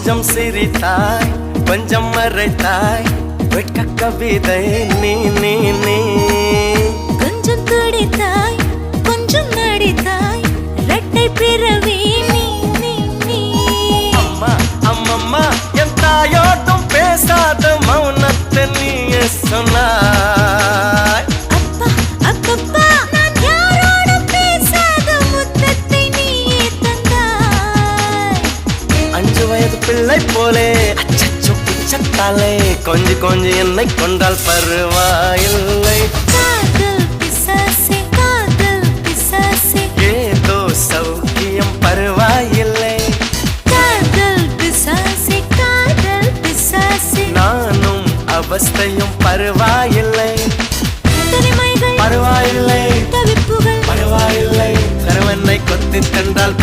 கொஞ்சம் சிரித்தாய் கொஞ்சம் மறைத்தாய் வெட்க கவிதை நீ நீ நீ கொஞ்சம் துடித்தாய் கொஞ்சம் நடித்தாய் இரட்டை பிறவி நீ நீ நீ அம்மா அம்மம்மா என் தாயோட்டும் பேசாத மௌனத்தை நீயே சொன்னாய் அப்பா அப்பப்பா நான் யாரோடும் பேசாத முத்தத்தை நீயே தந்தாய் 5 வயது பிள்ளை போலே அச்சச்சோ பிச்சத்தாலே கொஞ்சி கொஞ்சி என்னை கொண்டால் பருவாயில்லை காதல் பிசாசே ஏதோ சௌக்கியம் பருவாயில்லை காதல் பிசாசே நானும் அவஸ்தையும் பருவாயில்லை தனிமைகள் பருவாயில்லை தவிப்புகள் பருவாயில்லை கருவனை கொத்தி தந்தால்